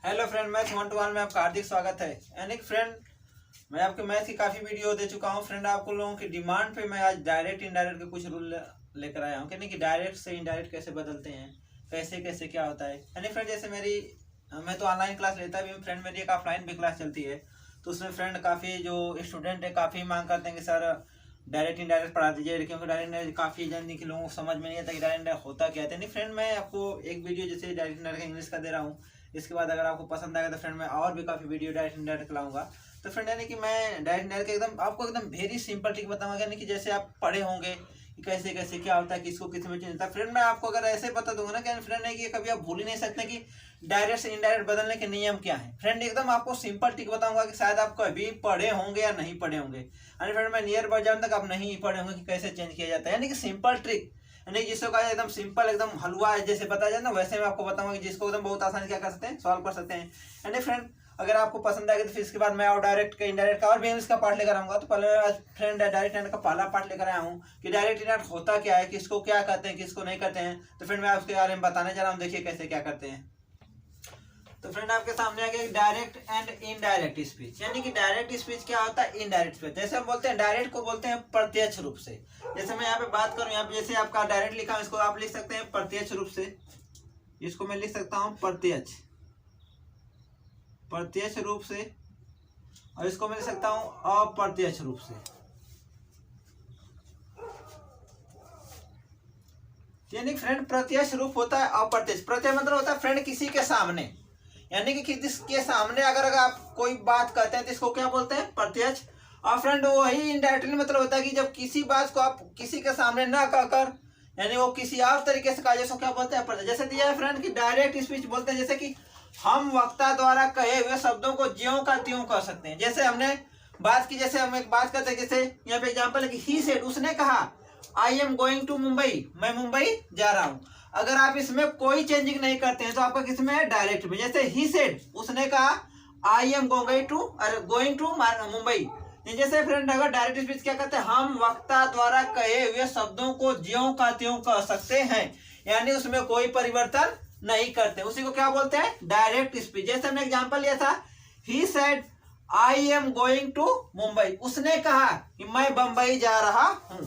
Hello friend, math 1 to 1 में आपका हार्दिक स्वागत है। यानी कि फ्रेंड, मैं आपके मैथ की काफ़ी वीडियो दे चुका हूं। फ्रेंड, आपको लोगों की डिमांड पे मैं आज डायरेक्ट इनडायरेक्ट के कुछ रूल लेकर आया हूं। यानी कि डायरेक्ट से इनडायरेक्ट कैसे बदलते हैं, कैसे कैसे क्या होता है। यानी फ्रेंड, जैसे मैं तो ऑनलाइन क्लास लेता भी हूँ फ्रेंड, मेरी एक ऑफलाइन भी क्लास चलती है। तो उसमें फ्रेंड काफ़ी जो स्टूडेंट है काफ़ी मांग करते हैं कि सर डायरेक्ट इनडायरेक्ट पढ़ा दीजिए, क्योंकि डायरेक्ट इनडायरेक्ट काफ़ी जल्दी के लोगों को समझ में नहीं आता कि डायरेक्ट इनडायरेक्ट होता क्या है। नहीं फ्रेंड, मैं आपको एक वीडियो जैसे डायरेक्ट इनडायरेक्ट इंग्लिश का दे रहा हूँ। इसके बाद अगर आपको पसंद आएगा तो फ्रेंड मैं और भी काफ़ी वीडियो डायरेक्ट इनडायरेक्ट लाऊंगा। तो फ्रेंड, यानी कि मैं डायरेक्ट इनडायरेक्ट एकदम आपको एकदम वेरी सिंपल ट्रिक बताऊंगा। यानी कि जैसे आप पढ़े होंगे कि कैसे कैसे क्या होता है, किसको किस में चेंज होता है। फ्रेंड, मैं आपको अगर ऐसे बता दूंगा ना कि फ्रेंड है कि कभी आप भूल ही नहीं सकते कि डायरेक्ट से इनडायरेक्ट बदलने के नियम क्या है। फ्रेंड, एकदम आपको सिंपल ट्रिक बताऊंगा कि शायद आप कभी पढ़े होंगे या नहीं पढ़े होंगे। यानी फ्रेंड, मैं नियर बाय जान तक आप नहीं पढ़े होंगे कि कैसे चेंज किया जाता है। यानी कि सिंपल ट्रिक, यानी जिसको कहा एकदम सिंपल, एकदम हलवा जैसे बताया जाए ना, वैसे मैं आपको बताऊंगा कि जिसको एकदम बहुत आसानी क्या कर सकते हैं, सॉल्व कर सकते हैं। यानी फ्रेंड, अगर आपको पसंद आएगा तो फिर इसके बाद मैं और डायरेक्ट का इनडायरेक्ट का और भी इंग्लिश का पार्ट लेकर आऊंगा। तो पहले आज फ्रेंड डायरेक्ट इनडायरेक्ट का पहला पार्ट लेकर आया हूँ कि डायरेक्ट इनडायरेक्ट होता क्या है, किसको क्या कहते हैं, किसको नहीं करते हैं। तो फ्रेंड, मैं आपके बारे में बताने जा रहा हूँ, देखिए कैसे क्या करते हैं। तो फ्रेंड, आपके सामने आ गया डायरेक्ट एंड इनडायरेक्ट स्पीच। यानी कि डायरेक्ट स्पीच क्या होता है, इनडायरेक्ट स्पीच जैसे हम बोलते हैं डायरेक्ट को बोलते हैं प्रत्यक्ष रूप से। जैसे मैं यहाँ पे बात करूँ, यहाँ पे जैसे आपका डायरेक्ट लिखा है, इसको आप लिख सकते हैं प्रत्यक्ष रूप से। इसको मैं लिख सकता हूँ प्रत्यक्ष रूप से, और इसको मैं लिख सकता हूँ अप्रत्यक्ष रूप से। यानी फ्रेंड, प्रत्यक्ष रूप होता है अप्रत्यक्ष। प्रत्यक्ष मतलब होता है फ्रेंड किसी के सामने, यानी कि किसके सामने अगर आप कोई बात कहते हैं तो इसको क्या बोलते हैं, प्रत्यक्ष। और फ्रेंड, वही इनडायरेक्टली मतलब होता है कि जब किसी बात को आप किसी के सामने ना कहकर, यानी वो किसी और तरीके से कहा, जैसे क्या बोलते हैं प्रत्यक्ष। जैसे दिया है फ्रेंड कि डायरेक्ट स्पीच बोलते हैं जैसे कि हम वक्ता द्वारा कहे हुए शब्दों को ज्यों का त्यों कह सकते हैं। जैसे हमने बात की, जैसे हम एक बात करते हैं, जैसे यहाँ पे एग्जाम्पल है कि ही सेड, उसने कहा, I am going to Mumbai, मैं मुंबई जा रहा हूँ। अगर आप इसमें कोई चेंजिंग नहीं करते हैं तो आपका किसमें है, डायरेक्ट में। जैसे ही सेड, उसने कहा, I am going to Mumbai. जैसे फ्रेंड, अगर डायरेक्ट स्पीच क्या कहते हैं, हम वक्ता द्वारा कहे हुए शब्दों को ज्यों का त्यों कह सकते हैं, यानी उसमें कोई परिवर्तन नहीं करते, उसी को क्या बोलते हैं, डायरेक्ट स्पीच। जैसे हमने एग्जाम्पल लिया था, he said I am going to Mumbai, उसने कहा कि मैं बंबई जा रहा हूं।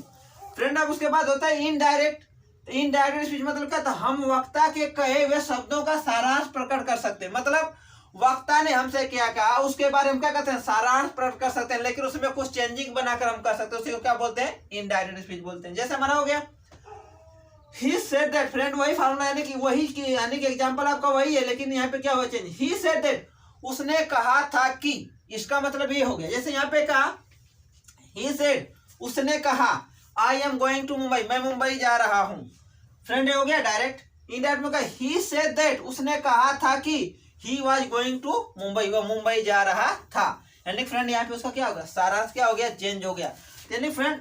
फ्रेंड, अब उसके बाद होता है इनडायरेक्ट। इनडायरेक्ट स्पीच मतलब क्या था, हम वक्ता के कहे हुए शब्दों का सारांश प्रकट कर सकते हैं। मतलब वक्ता ने हमसे क्या कहा, उसके बारे में क्या कहते हैं, सारांश प्रकट कर सकते हैं, लेकिन उसमें कुछ चेंजिंग बनाकर हम कर सकते हैं, उसी को क्या बोलते हैं, इनडायरेक्ट स्पीच बोलते हैं। जैसे हमारा हो गया ही सेड दैट, फ्रेंड वही फार्मूला, यानी कि वही की, यानी कि एग्जांपल आपका वही है, लेकिन यहाँ पे क्या हुआ चेंज, ही सेड दैट, उसने कहा था कि, इसका मतलब ये हो गया। जैसे यहाँ पे कहा ही सेड, उसने कहा, I am going to Mumbai, मैं मुंबई जा रहा हूं। फ्रेंड, ये हो गया डायरेक्ट। इनडायरेक्ट में कहा ही सेड दैट, उसने कहा था कि he was going to Mumbai, वह मुंबई जा रहा था। यानी फ्रेंड, यहाँ पे उसका क्या होगा, सारांश क्या हो गया, चेंज हो गया। यानी फ्रेंड,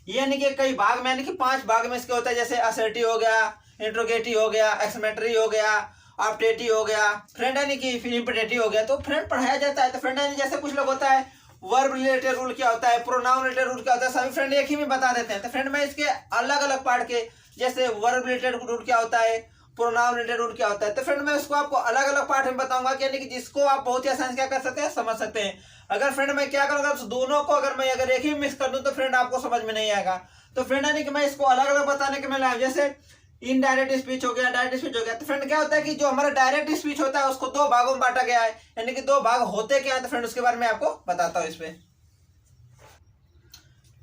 ये यानी कि कई भाग में, यानी कि 5 भाग में इसके होता है। जैसे असर्टिव हो गया, इंट्रोगेटिव हो गया, एक्सक्लेमेटरी हो गया, ऑप्टेटिव हो गया, फ्रेंड यानी कि फिर इंपेरेटिव हो गया। तो फ्रेंड पढ़ाया जाता है। तो फ्रेंड, यानी जैसे कुछ लोग होता है वर्ब रिलेटेड रूल क्या होता है, प्रोनाउन रिलेटेड रूल क्या होता है, सभी फ्रेंड एक ही में बता देते हैं। तो फ्रेंड, मैं इसके अलग अलग पार्ट के, जैसे वर्ब रिलेटेड रूल क्या होता है, प्रोनाउन रिलेटेड रूल क्या होता है, तो फ्रेंड मैं उसको आपको अलग अलग पार्ट में बताऊंगा, यानी कि जिसको आप बहुत ही आसानी से क्या कर सकते हैं, समझ सकते हैं। अगर फ्रेंड मैं क्या करूंगा, तो दोनों को अगर मैं एक ही मिक्स कर दूं तो फ्रेंड आपको समझ में नहीं आएगा। तो फ्रेंड, यानी कि मैं इसको अलग अलग बताने के मैं लाया, जैसे इनडायरेक्ट स्पीच हो गया, डायरेक्ट स्पीच हो गया। तो फ्रेंड क्या होता है कि जो हमारा डायरेक्ट स्पीच होता है उसको 2 भागों में बांटा गया है, यानी कि 2 भाग होते क्या है, तो फ्रेंड उसके बारे में आपको बताता हूँ इस पे।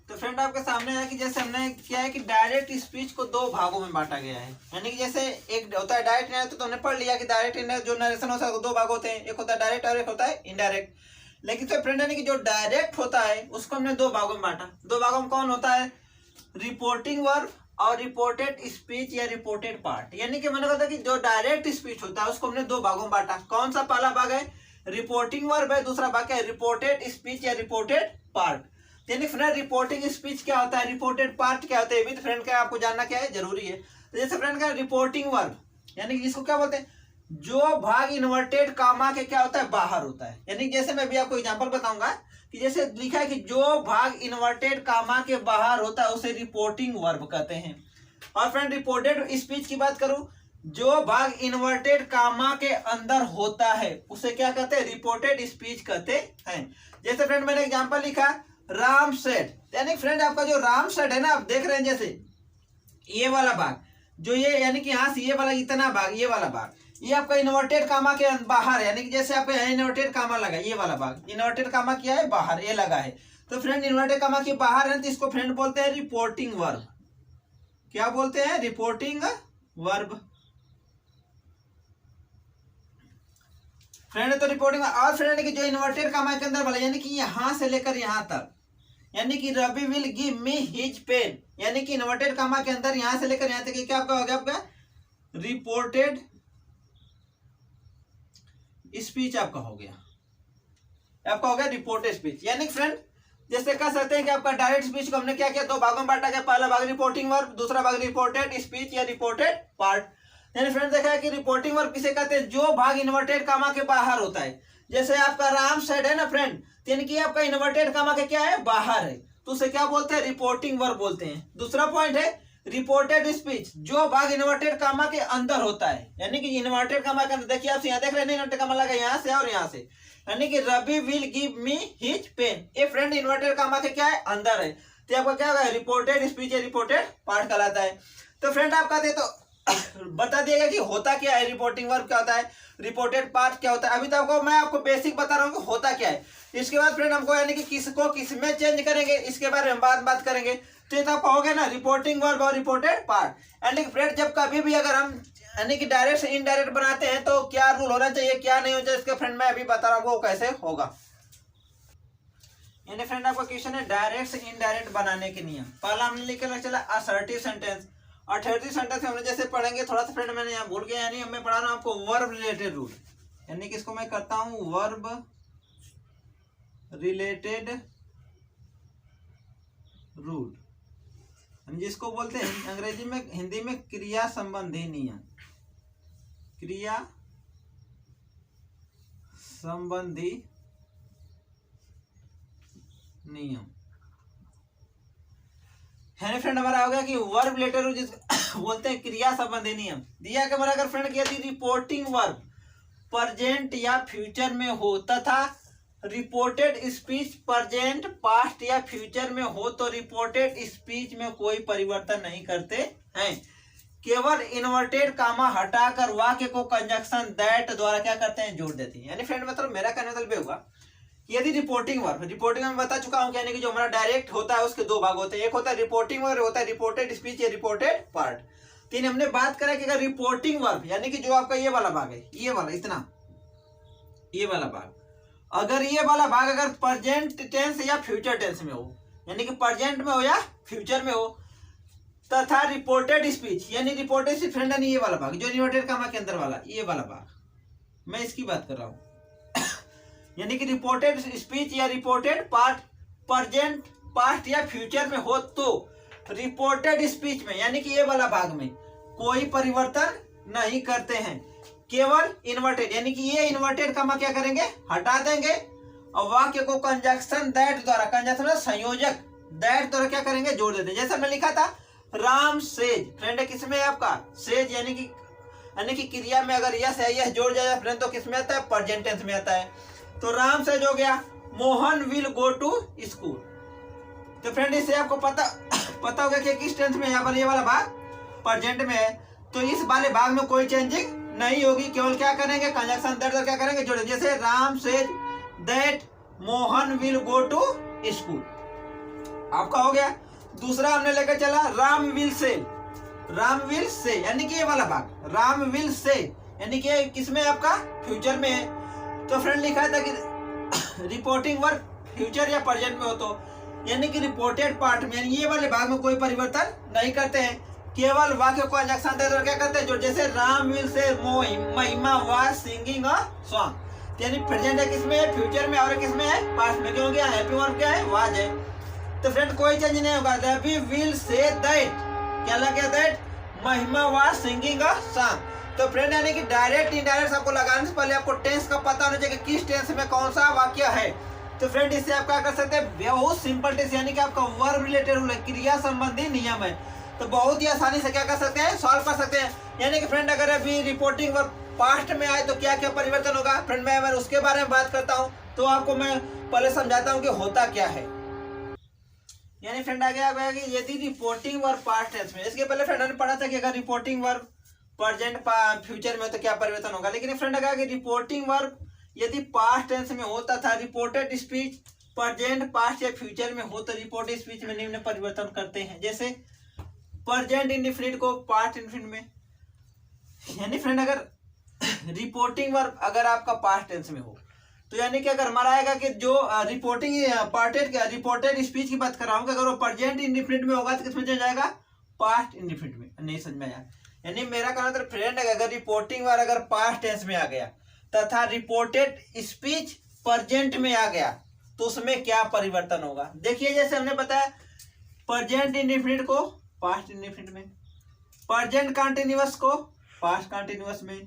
तो फ्रेंड, आपके सामने है कि जैसे हमने क्या है कि डायरेक्ट स्पीच को 2 भागों में बांटा गया है। यानी कि जैसे एक होता है डायरेक्ट नरेशन, तो हमने पढ़ लिया कि डायरेक्ट जो नरेशन होता है 2 भाग होते हैं, एक होता है डायरेक्ट और एक होता है इनडायरेक्ट। लेकिन तो फ्रेंड, यानी कि जो डायरेक्ट होता है उसको हमने 2 भागों में बांटा। 2 भागों में कौन होता है, रिपोर्टिंग वर्ब और रिपोर्टेड स्पीच या रिपोर्टेड पार्ट। यानी कि मैंने कहा था कि जो डायरेक्ट स्पीच होता है उसको हमने 2 भागों में बांटा। कौन सा पहला भाग है, रिपोर्टिंग वर्ब है, दूसरा भाग है रिपोर्टेड स्पीच या रिपोर्टेड पार्ट। यानी फ्रेंड, रिपोर्टिंग स्पीच क्या होता है, रिपोर्टेड पार्ट क्या होता है, ये भी तो फ्रेंड क्या आपको जानना क्या है, जरूरी है। तो जैसे फ्रेंड का रिपोर्टिंग वर्ब, यानी कि इसको क्या बोलते हैं, जो भाग इन्वर्टेड कामा के क्या होता है, बाहर होता है। यानी जैसे मैं भी आपको एग्जांपल बताऊंगा कि जैसे लिखा है कि जो भाग इन्वर्टेड कामा के बाहर होता है उसे रिपोर्टिंग वर्ब कहते हैं। और फ्रेंड, रिपोर्टेड स्पीच की बात करूं, जो भाग इन्वर्टेड कामा के अंदर होता है उसे क्या कहते हैं, रिपोर्टेड स्पीच कहते हैं। जैसे फ्रेंड मैंने एग्जांपल लिखा राम सेड, यानी फ्रेंड आपका जो राम सेड है ना, आप देख रहे हैं जैसे ये वाला भाग जो ये यानी कि यहाँ से ये वाला इतना भाग, ये वाला भाग ये आपका इन्वर्टेड कामा के बाहर है, यानी कि जैसे आपका यहाँ इन्वर्टेड कामा लगा, ये वाला भाग इन्वर्टेड कामा क्या है, बाहर ये लगा है। तो फ्रेंड इन्वर्टेड कामा के बाहर है तो इसको फ्रेंड बोलते हैं रिपोर्टिंग वर्ब। क्या बोलते हैं, रिपोर्टिंग वर्ब फ्रेंड। तो रिपोर्टिंग और फ्रेंड की जो इन्वर्टेड कामा के अंदर वाला यानी कि यहां से लेकर यहां तक, यानी कि Ravi will give me his pen, यानी कि इन्वर्टेड कामा के अंदर यहां से लेकर यहां तक क्या आपका हो गया, आपका रिपोर्टेड स्पीच आपका हो गया, आपका हो गया रिपोर्टेड स्पीच। यानी फ्रेंड जैसे कह सकते हैं कि आपका डायरेक्ट स्पीच को हमने क्या किया, दो भागों में बांटा गया, पहला भाग रिपोर्टिंग वर्ब, दूसरा भाग रिपोर्टेड स्पीच या रिपोर्टेड पार्ट। यानी फ्रेंड देखा है कि रिपोर्टिंग वर्ब किसे कहते हैं, जो भाग इन्वर्टेड कामा के बाहर होता है। जैसे आपका राम सेड है ना फ्रेंड, यानी कि आपका इन्वर्टेड कामा के क्या है, बाहर है, तो उसे क्या बोलते हैं, रिपोर्टिंग वर्ब बोलते हैं। दूसरा पॉइंट है रिपोर्टेड स्पीच, जो भाग इन्वर्टेड कामा के अंदर होता है, यानी कि इन्वर्टेड कामा के अंदर, देखिए आप यहाँ देख रहे हैं इन्वर्टेड कामा लगा यहाँ से और यहाँ से, यानी कि Ravi will give me his pen, ये फ्रेंड इन्वर्टेड कामा के क्या है, अंदर है, तो आपका क्या होगा, रिपोर्टेड स्पीच या रिपोर्टेड पार्ट कहलाता है। तो फ्रेंड आप कहते तो बता दिएगा कि होता क्या है, रिपोर्टिंग वर्ब क्या होता है, रिपोर्टेड पार्ट क्या होता है। अभी तो मैं आपको बेसिक बता रहा हूँ कि होता क्या है। इसके बाद फ्रेंड हमको यानी कि किसको किस में चेंज करेंगे इसके बारे में बात करेंगे। तो ये तो आप कहोगे ना रिपोर्टिंग वर्ब और रिपोर्टेड पार्ट, यानी कि फ्रेंड जब कभी भी अगर हम यानी कि डायरेक्ट से इनडायरेक्ट बनाते हैं तो क्या रूल होना चाहिए, क्या नहीं होना चाहिए, इसके फ्रेंड मैं अभी बता रहा हूँ वो कैसे होगा। यानी फ्रेंड आपका क्वेश्चन है डायरेक्ट से इनडायरेक्ट बनाने के नियम। पहला हमने लिखा चला असर्टिव सेंटेंस, असर्टिव सेंटेंस हमने जैसे पढ़ेंगे थोड़ा सा फ्रेंड मैंने यहाँ भूल गया, यानी मैं पढ़ा रहा हूँ आपको वर्ब रिलेटेड रूल, यानी कि इसको मैं करता हूँ वर्ब रिलेटेड रूल, जिसको बोलते हैं अंग्रेजी में, हिंदी में क्रिया संबंधी नियम, क्रिया संबंधी नियम है फ्रेंड। हमारा हो गया कि वर्ब रिलेटेड रूल जिसको बोलते हैं क्रिया संबंधी नियम। दिया कि हमारा अगर फ्रेंड किया थी रिपोर्टिंग वर्ब प्रेजेंट या फ्यूचर में हो तथा रिपोर्टेड स्पीच प्रेजेंट पास्ट या फ्यूचर में हो तो रिपोर्टेड स्पीच में कोई परिवर्तन नहीं करते हैं, केवल इन्वर्टेड कामा हटाकर वाक्य को कंजक्शन दैट द्वारा क्या करते हैं, जोड़ देते हैं। यानी फ्रेंड मतलब मेरा कहने मतलब होगा यदि रिपोर्टिंग वर्ब, रिपोर्टिंग में बता चुका हूं, यानी कि जो हमारा डायरेक्ट होता है उसके दो भाग होते हैं, एक होता है रिपोर्टिंग वर्ब, होता है रिपोर्टेड स्पीच या रिपोर्टेड पार्ट। तीन हमने बात करा कि अगर रिपोर्टिंग वर्ब यानी कि जो आपका ये वाला भाग है, ये वाला इतना ये वाला भाग, अगर ये वाला भाग अगर प्रेजेंट टेंस या फ्यूचर टेंस में हो, यानी कि प्रेजेंट में हो या फ्यूचर में हो, तथा रिपोर्टेड स्पीच यानी रिपोर्टेड स्पीच फ्रेंड यानी ये वाला भाग जो इन्वर्टेड कामा के अंदर वाला ये वाला भाग, मैं इसकी बात कर रहा हूं यानी कि रिपोर्टेड स्पीच या रिपोर्टेड पार्ट प्रेजेंट पास्ट या फ्यूचर में हो तो रिपोर्टेड स्पीच में यानी कि ये वाला भाग में कोई परिवर्तन नहीं करते हैं, केवल इन्वर्टेड यानी कि ये इन्वर्टेड कामा क्या करेंगे, हटा देंगे और वाक्य को कंजक्शन दैट द्वारा, कंजक्शन संयोजक दैट द्वारा क्या करेंगे, जोड़ देते हैं। जैसा मैं लिखा था राम सेज, फ्रेंड किसमें है आपका सेज, यानी कि क्रिया में अगर यस है यस जोड़ जाए फ्रेंड तो किसमें आता है, प्रेजेंट टेंस में आता है। तो राम सेज हो गया Mohan will go to school. तो फ्रेंड इससे आपको पता होगा कि किस टेंस में यहाँ पर ये वाला भाग प्रेजेंट में है, तो इस वाले भाग में कोई चेंजिंग नहीं होगी, केवल क्या करेंगे, कंजक्शन दैट क्या करेंगे, जोड़ेंगे। जैसे Ram says that Mohan will go to school, आपका हो गया। दूसरा हमने लेकर चला राम विल से यानी कि ये वाला भाग राम विल से यानी कि किसमें आपका फ्यूचर में है। तो फ्रेंड लिखा था कि रिपोर्टिंग वर्ब फ्यूचर या प्रेजेंट में हो तो यानी कि रिपोर्टेड पार्ट में यानी ये वाले भाग में कोई परिवर्तन नहीं करते हैं, केवल वाक्य को कंजक्शन देकर क्या करते हैं, जो जैसे राम विल से महिमा वाज सिंगिंग अ सॉन्ग, यानी प्रेजेंट है किसमें है, फ्यूचर में, और किसमें है, पास्ट में। क्यों गया हैप्पी वर्ब क्या है, वाज है। तो फ्रेंड कोई चेंज नहीं होगा, रवि विल से दैट क्या लगा, दैट महिमा वाज सिंगिंग अ सॉन्ग। तो फ्रेंड यानी कि डायरेक्ट इनडायरेक्ट आपको लगाने से पहले आपको टेंस का पता होना चाहिए कि किस टेंस में कौन सा वाक्य है। तो फ्रेंड इससे आप क्या कर सकते हैं, बहुत सिंपल टेंस यानी कि आपका वर्ब रिलेटेड रूल है, क्रिया संबंधी नियम है। तो बहुत ही आसानी से क्या कर सकते हैं, सॉल्व कर सकते हैं। यानी कि फ्रेंड अगर अभी रिपोर्टिंग वर्ब पास्ट में आए तो क्या क्या परिवर्तन होगा फ्रेंड, मैं अगर उसके बारे में बात करता हूँ तो आपको मैं पहले समझाता हूँ कि होता क्या है। यानी फ्रेंड आगे आ गया कि यदि रिपोर्टिंग वर्ब पास्ट टेंस में, इसके पहले फ्रेंड ने पढ़ा था कि अगर रिपोर्टिंग वर्ब प्रेजेंट फ्यूचर में तो क्या परिवर्तन होगा। लेकिन फ्रेंड कहा कि रिपोर्टिंग वर्ब यदि पास्ट टेंस में होता था, रिपोर्टेड स्पीच प्रेजेंट पास्ट या फ्यूचर में हो तो रिपोर्टेड स्पीच में निम्न परिवर्तन करते हैं। जैसे प्रेजेंट इंडेफिनिट को पास्ट इंडेफिनिट में, यानी फ्रेंड अगर रिपोर्टिंग वर्ब अगर आपका पास्ट टेंस में हो तो यानी कि अगर हमारा आएगा कि जो रिपोर्टेड स्पीच की बात कर रहा हूँ कि अगर वो प्रेजेंट इंडेफिनिट में होगा तो किसमें चेंज आएगा, पास्ट इंडेफिनिट में। नहीं समझ में आया। यानी मेरा कहना था फ्रेंड अगर रिपोर्टिंग वर्ब अगर पास्ट टेंस में आ गया तथा रिपोर्टेड स्पीच प्रेजेंट में आ गया तो उसमें क्या परिवर्तन होगा। देखिए जैसे हमने बताया प्रेजेंट इंडेफिनिट को पास्ट इंडेफिनिट में, प्रेजेंट कंटीन्यूअस को पास्ट कंटीन्यूअस में,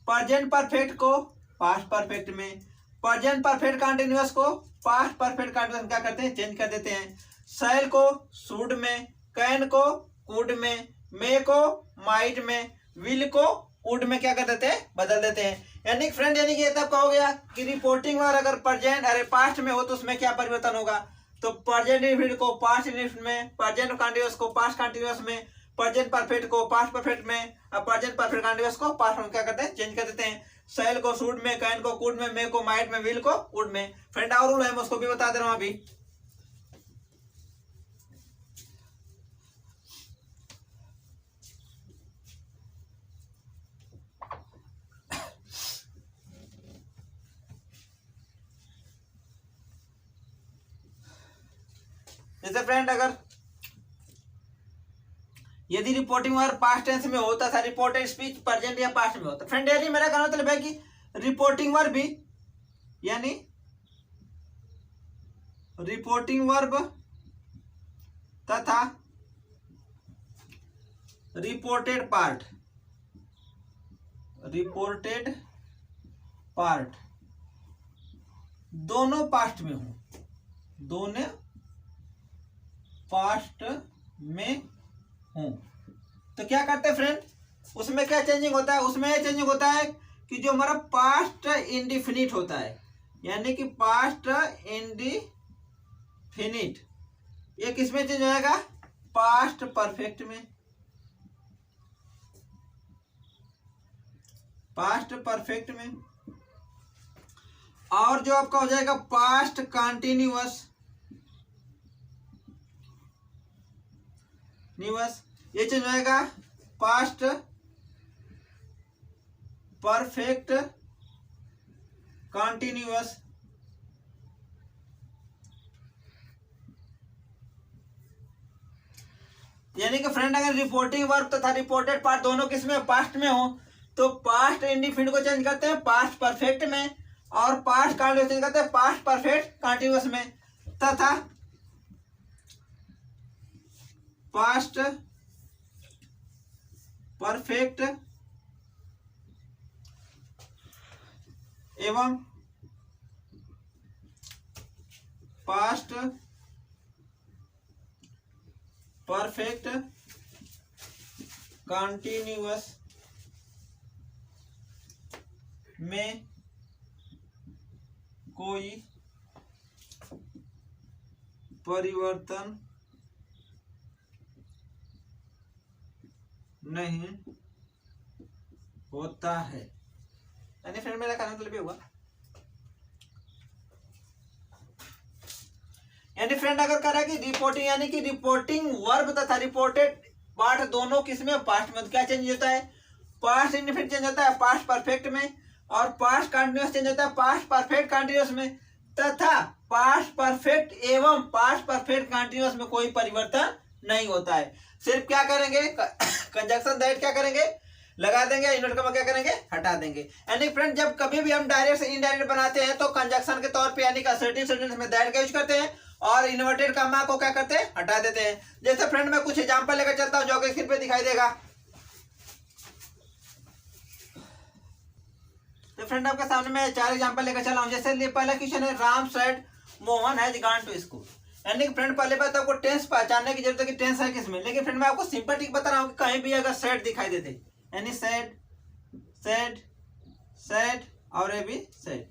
प्रेजेंट परफेक्ट को पास्ट परफेक्ट में, प्रेजेंट परफेक्ट कंटीन्यूअस को पास्ट परफेक्ट कंटीन्यूअस क्या करते हैं, चेंज कर देते हैं। शैल को शुड में, कैन को कुड में, मे को माइट में, विल को वुड में क्या कर देते हैं, बदल देते हैं। यानी फ्रेंड यानी कि तब हो गया कि रिपोर्टिंग वर्ब अगर प्रेजेंट पास्ट में हो तो उसमें क्या परिवर्तन होगा, तो प्रेजेंट इंडेफिनिट को पास्ट इंडेफिनिट में, प्रेजेंट कंटीन्यूअस को पास्ट कंटीन्यूअस में, प्रेजेंट परफेक्ट को पास्ट परफेक्ट में, अब प्रेजेंट परफेक्ट कंटीन्यूअस को पास्ट में क्या करते हैं, चेंज कर देते हैं। शैल को शुड में, कैन को कुड में, मे को माइट में, विल को वुड में। फ्रेंड और रूल है मैं उसको भी बता दे रहा हूं अभी। जैसे फ्रेंड अगर यदि रिपोर्टिंग वर्ब पास्ट टेंस में होता था, रिपोर्टेड स्पीच प्रेजेंट या पास्ट में होता, फ्रेंड यानी मेरा कहना मतलब है कि रिपोर्टिंग वर्ब भी यानी रिपोर्टिंग वर्ब तथा रिपोर्टेड पार्ट दोनों पास्ट में हो, दोनों पास्ट में हूं तो क्या करते हैं फ्रेंड, उसमें क्या चेंजिंग होता है, उसमें यह चेंजिंग होता है कि जो हमारा पास्ट इंडिफिनिट होता है, यानी कि पास्ट इंडिफिनिट ये किसमें चेंज होएगा, पास्ट परफेक्ट में, पास्ट परफेक्ट में। और जो आपका हो जाएगा पास्ट कंटिन्यूअस ये चेंज होएगा पास्ट परफेक्ट कंटिन्यूअस। यानी कि फ्रेंड अगर रिपोर्टिंग वर्ब तथा रिपोर्टेड पार्ट दोनों किसमें, पास्ट में हो तो पास्ट इंडिफिनिट को चेंज करते हैं पास्ट परफेक्ट में और पास्ट कंटिन्यूअस चेंज करते हैं पास्ट परफेक्ट कंटिन्यूअस में, तथा पास्ट परफेक्ट एवं पास्ट परफेक्ट कंटिन्यूअस में कोई परिवर्तन नहीं होता है। यानी फ्रेंड मेरा कहना मतलब ये हुआ, यानी फ्रेंड अगर कह रहा है कि रिपोर्टिंग यानी कि रिपोर्टिंग वर्ब तथा रिपोर्टेड पार्ट दोनों किसमें, पास्ट में, तो क्या चेंज होता है, पास्ट इंडिफिनिट चेंज होता है पास्ट परफेक्ट में और पास्ट कंटिन्यूअस चेंज होता है पास्ट परफेक्ट कंटिन्यूअस में, तथा पास्ट परफेक्ट एवं पास्ट परफेक्ट कंटिन्यूअस में कोई परिवर्तन नहीं होता है। सिर्फ क्या करेंगे, कंजक्शन दैट क्या करेंगे, लगा देंगे, इन्वर्ट कॉमा क्या करेंगे, हटा देंगे। यानी फ्रेंड जब कभी भी हम डायरेक्ट से इनडायरेक्ट बनाते हैं तो कंजक्शन के तौर पे यानी कि असर्टिव सेंटेंस में दैट का यूज करते हैं और इन्वर्टेड कॉमा को क्या करते हैं, हटा देते हैं। जैसे फ्रेंड मैं कुछ एग्जांपल लेकर चलता हूं जो कि स्क्रीन पे दिखाई देगा। तो फ्रेंड आपके सामने मैं 4 एग्जांपल लेकर चला हूं। जैसे पहला क्वेश्चन है, Ram said Mohan has gone to school. यानी कि फ्रेंड पहले बात आपको टेंस पहचानने की जरूरत है कि टेंस है किसमें। लेकिन फ्रेंड मैं आपको सिंपल ट्रिक बता रहा हूँ कि कहीं भी अगर सेड दिखाई देते, यानी सेड सेड सेड और ये भी सेड,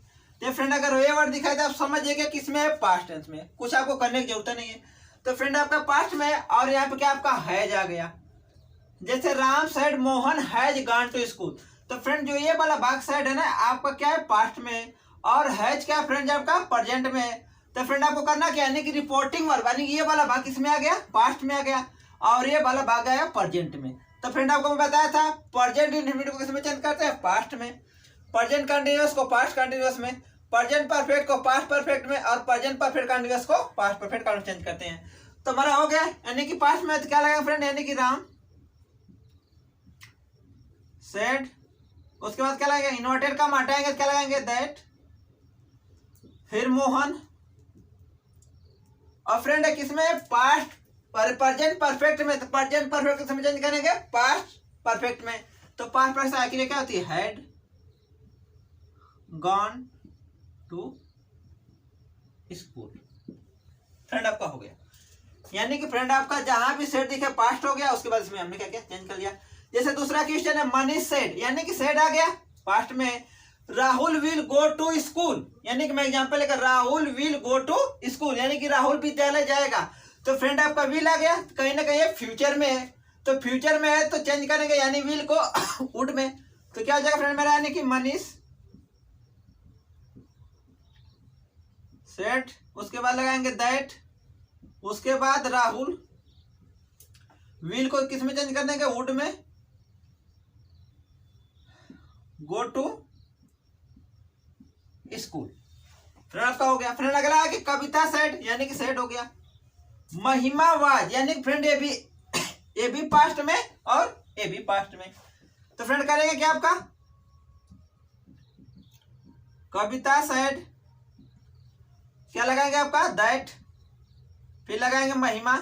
तो फ्रेंड अगर ये वर्ड दिखाई दे आप समझिए कि किसमें है, पास्ट टेंस में, कुछ आपको करने की जरूरत नहीं है। तो फ्रेंड आपका पास्ट में और यहाँ पे क्या आपका हैज आ गया। जैसे Ram said Mohan has gone to school, तो फ्रेंड जो ये वाला भाग साइड है ना आपका क्या है, पास्ट में, और हैज क्या फ्रेंड आपका प्रेजेंट में। तो फ्रेंड आपको करना क्या, यानी कि रिपोर्टिंग वर्ब, यानी कि ये वाला भाग किसमें आ गया, पास्ट में आ गया, और ये वाला भाग आया प्रेजेंट में। तो फ्रेंड आपको मैं बताया था प्रेजेंट इंडेफिनिट को किसमें चेंज करते हैं, पास्ट में, प्रेजेंट कंटिन्यूअस को पास्ट कंटिन्यूअस में, प्रेजेंट परफेक्ट को पास्ट परफेक्ट में, और प्रेजेंट परफेक्ट कंटिन्यूअस को पास्ट परफेक्ट में चेंज करते हैं। तो हमारा हो गया, यानी कि पास्ट में तो क्या लगेगा फ्रेंड, यानी कि राम सेड, उसके बाद क्या लगेगा, इन्वर्टेड का हटाएंगे तो क्या लगाएंगे, दैट, फिर मोहन, और फ्रेंड है किसमें, पास्ट प्रेजेंट परफेक्ट में, तो प्रेजेंट परफेक्ट में चेंज करेंगे पास्ट परफेक्ट में। तो पास्ट परफेक्ट आखिर क्या होती है, had gone to school. Friend आपका हो गया, यानी कि फ्रेंड आपका जहां भी सेड दिखे पास्ट हो गया, उसके बाद इसमें हमने क्या किया, चेंज कर लिया। जैसे दूसरा क्वेश्चन है, मनीष सेड, यानी कि सेड आ गया पास्ट में, Rahul will go to school, यानी कि मैं एग्जांपल लेकर, Rahul will go to school, यानी कि राहुल विद्यालय जाएगा। तो फ्रेंड आपका विल आ गया, कहीं ना कहीं फ्यूचर में है, तो फ्यूचर में है तो चेंज करेंगे, यानी विल को वुड में, तो क्या हो जाएगा फ्रेंड मेरा, यानी कि मनीष सेड, उसके बाद लगाएंगे दैट, उसके बाद राहुल, विल को किस में चेंज कर देंगे, वुड में, गो टू स्कूल। फ्रेंड आपका हो गया। फ्रेंड अगला है कि कविता सेड, यानी कि सेड हो गया। महिमा वाज, यानी कि फ्रेंड ये भी पास्ट में और ये भी पास्ट में, तो फ्रेंड करेंगे क्या आपका, कविता सेड, क्या लगाएंगे आपका, दैट, फिर लगाएंगे महिमा,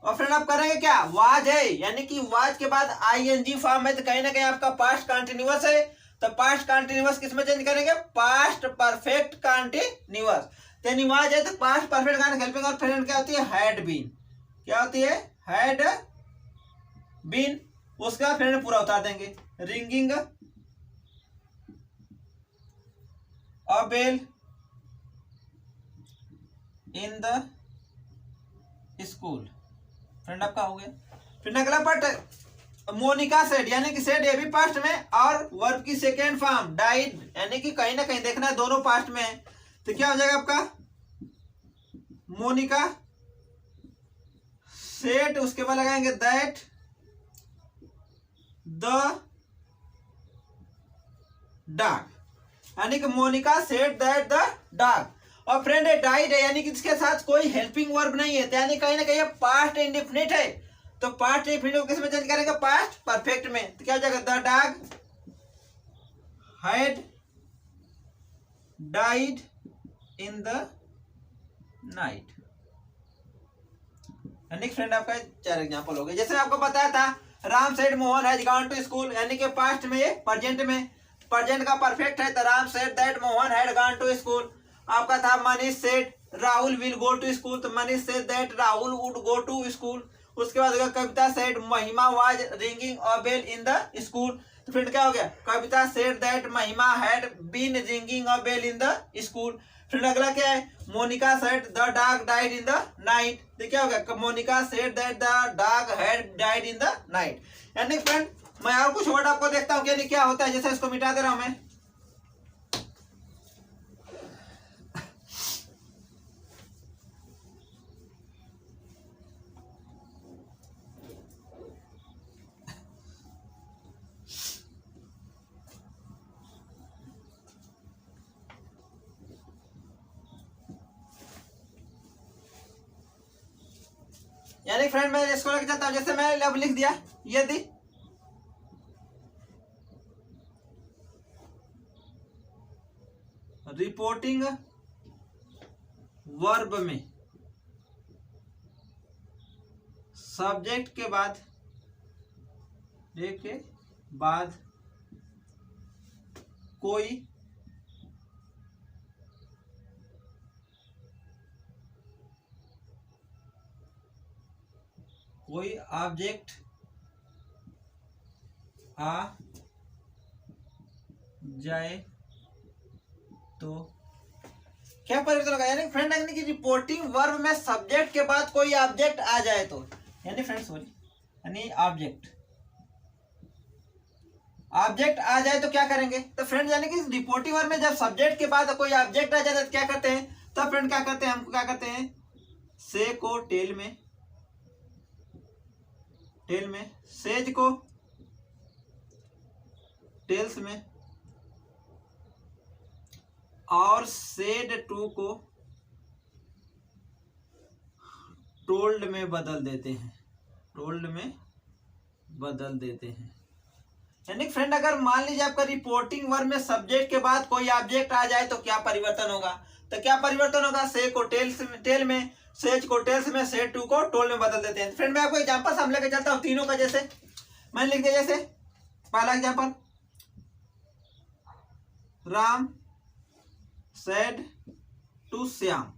और फ्रेंड आप करेंगे क्या, वाज है, यानी कि वाज के बाद आईएनजी फॉर्म है, तो कहीं ना कहीं आपका पास्ट कंटिन्यूअस है, तो पास्ट कंटिन्यूअस किसमें चेंज करेंगे, पास्ट परफेक्ट कंटिन्यूअस। यानी वाज है तो पास्ट परफेक्ट का हेल्पिंग, और फ्रेंड क्या होती है, हैड बीन, क्या होती है, हैड बीन। उसके बाद फ्रेंड पूरा उतार देंगे, ringing a bell in the school. Friend आपका हो गया। फिर अगला पार्ट, मोनिका सेड, यानी कि सेड ये भी पास्ट में, और वर्ब की सेकेंड फॉर्म डाइड, यानी कि कहीं ना कहीं देखना है दोनों पास्ट में है, तो क्या हो जाएगा आपका, मोनिका सेड, उसके बाद लगाएंगे दैट द डॉग, यानी कि Monica said that the dog. और फ्रेंड है डाइड है, यानी कि इसके साथ कोई हेल्पिंग वर्ब नहीं है, यानी कहीं ना कहीं पास्ट इंडेफिनिट है, तो पास्ट इंडेफिनिट को किस में चेंज करेंगे, पास्ट परफेक्ट में, तो क्या हो जाएगा, the dog had died in the night. यानी फ्रेंड आपका 4 एग्जांपल हो गए। जैसे आपको बताया था, Ram said Mohan has gone to school, यानी कि पास्ट में, ये प्रेजेंट में, प्रेजेंट का परफेक्ट है, तो Ram said that Mohan had gone to school. आपका था Manish said Rahul will go to school, तो Manish said that Rahul would go to school. उसके बाद Kavita said Mahima was ringing a bell in the school, तो फिर क्या हो गया, Kavita said that Mahima had been ringing a bell in the school. फिर अगला क्या है, Monica said the dog died in the night, तो क्या हो गया, Monika said that the dog had died in the night. यानी फ्रेंड मैं और कुछ वर्ड आपको देखता हूँ कि क्या होता है, जैसे इसको मिटा दे रहा हूं मैं, यानी फ्रेंड मैं इसको लेके चलता हूं, जैसे मैं अब लिख दिया, यदि रिपोर्टिंग वर्ब में सब्जेक्ट के बाद कोई कोई ऑब्जेक्ट आ जाए तो क्या परिवर्तन होगा। यानी फ्रेंड यानी कि रिपोर्टिंग वर्ब में सब्जेक्ट के बाद कोई ऑब्जेक्ट आ जाए तो, यानी फ्रेंड सॉरी यानी ऑब्जेक्ट आ जाए तो क्या करेंगे। तो फ्रेंड यानी कि रिपोर्टिंग वर्ब में जब सब्जेक्ट के बाद कोई ऑब्जेक्ट आ जाए तो क्या करते हैं, तो फ्रेंड क्या करते हैं, हमको क्या करते हैं, से को टेल में, सेज को टेल्स में, और सेड टू को टोल्ड में बदल देते हैं, यानी फ्रेंड अगर मान लीजिए आपका रिपोर्टिंग वर्ब में सब्जेक्ट के बाद कोई ऑब्जेक्ट आ जाए तो क्या परिवर्तन होगा। तो क्या परिवर्तन होगा, से को टेल में, सेज को टेल्स में, सेड टू को टोल्ड में बदल देते हैं। फ्रेंड मैं आपको एग्जांपल हम लेके चलता हूं तीनों का। जैसे मैंने लिख दिया, जैसे पहला example, Ram said to Shyam,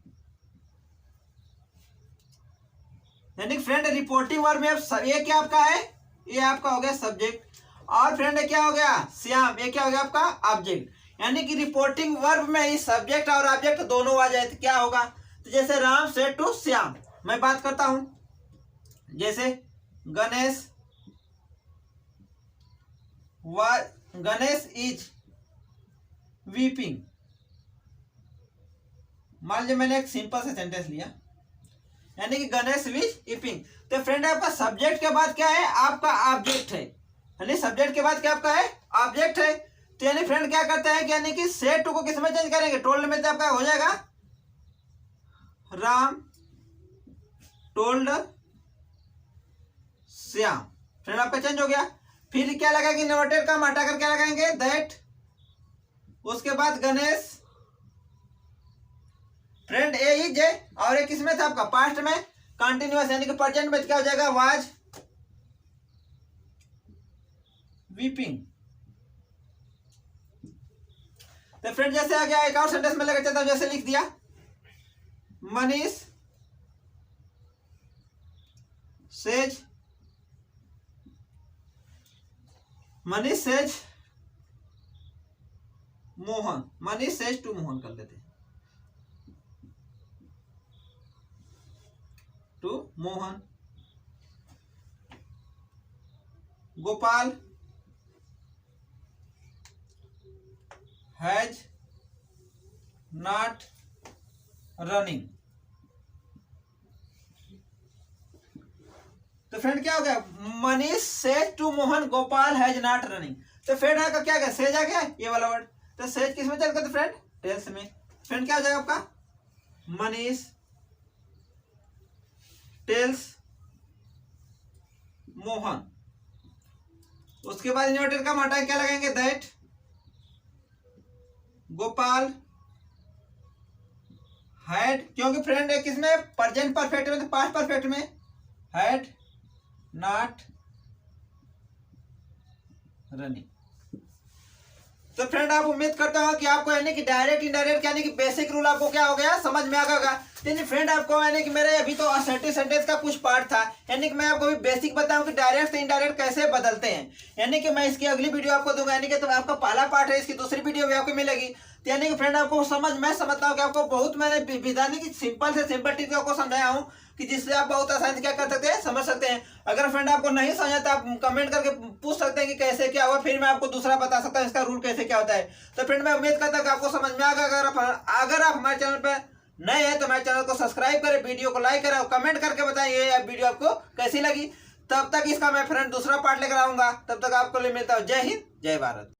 यानी फ्रेंड रिपोर्टिंग वर्ब में ये क्या आपका है, ये आपका हो गया सब्जेक्ट, और फ्रेंड क्या हो गया, श्याम, ये क्या हो गया आपका ऑब्जेक्ट। यानी कि रिपोर्टिंग वर्ब में ही सब्जेक्ट और ऑब्जेक्ट दोनों आ जाए तो क्या होगा। तो जैसे राम सेड टू श्याम, मैं बात करता हूं, जैसे गणेश इज वीपिंग। मान लीजिए मैंने एक सिंपल सा सेंटेंस लिया, यानी कि गणेश इज वीपिंग। तो फ्रेंड आपका सब्जेक्ट के बाद क्या है, आपका ऑब्जेक्ट है, यानी सब्जेक्ट के बाद क्या आपका है, ऑब्जेक्ट है। तो यानी फ्रेंड क्या करते हैं कि यानी कि सेड टू को किस में चेंज करेंगे, टोल्ड में। तो आपका हो जाएगा राम टोल्ड श्याम, फ्रेंड आपका चेंज हो गया। फिर क्या लगाएंगे, इन्वर्टेड का हटा कर क्या लगाएंगे, दैट। उसके बाद गणेश, फ्रेंड ए इज है, और एक किसमें था आपका पास्ट में, कंटिन्यूअस, यानी कि प्रेजेंट में क्या हो जाएगा, वाज वीपिंग। तो फ्रेंड जैसे आ गया, एक और सेंटेंस में लेकर चलता हूं, जैसे लिख दिया, Manish says Mohan, Manish says to Mohan कर लेते हैं, to Mohan. Gopal has not running. तो फ्रेंड क्या हो गया, Manish says to Mohan Gopal has not running. तो फ्रेंड का क्या गया, सेज आ गया ये वाला वर्ड। तो सेज किस में चल गया, तो फ्रेंड टेल्स में। फ्रेंड क्या हो जाएगा आपका, मनीष टेल्स मोहन। उसके बाद इन्वर्टेड का हटा क्या लगाएंगे, दैट। गोपाल हैड, क्योंकि फ्रेंड है किसमें, प्रेजेंट परफेक्ट में, तो पास्ट परफेक्ट में, हैड नॉट रनिंग। तो फ्रेंड आप उम्मीद करता हूं कि आपको यानी कि डायरेक्ट इनडायरेक्ट यानी कि बेसिक रूल आपको क्या हो गया, समझ में आ गया होगा। यानी फ्रेंड आपको यानी कि मेरे अभी तो असर्टिव सेंटेंस का कुछ पार्ट था, यानी कि मैं आपको भी बेसिक बताऊं कि डायरेक्ट से इनडायरेक्ट कैसे बदलते हैं। यानी कि मैं इसकी अगली वीडियो आपको दूंगा, यानी कि तो आपका पहला पार्ट है, इसकी दूसरी वीडियो भी आपको मिलेगी। तो यानी कि फ्रेंड आपको मैं समझता हूँ कि आपको बहुत मैंने विधानी की सिंपल से सिंपल टिप्स आपको समझाया हूँ कि जिससे आप बहुत आसानी से क्या कर सकते हैं, समझ सकते हैं। अगर फ्रेंड आपको नहीं समझा तो आप कमेंट करके पूछ सकते हैं कि कैसे क्या हुआ, फिर मैं आपको दूसरा बता सकता हूँ इसका रूल कैसे क्या होता है। तो फ्रेंड मैं उम्मीद करता हूँ कि आपको समझ में आ गया। अगर आप हमारे चैनल पर नए हैं तो हमारे चैनल को सब्सक्राइब करें, वीडियो को लाइक करें और कमेंट करके बताएं ये वीडियो आपको कैसी लगी। तब तक इसका मैं फ्रेंड दूसरा पार्ट लेकर आऊंगा, तब तक आपको लिए मिलता हूँ। जय हिंद, जय भारत।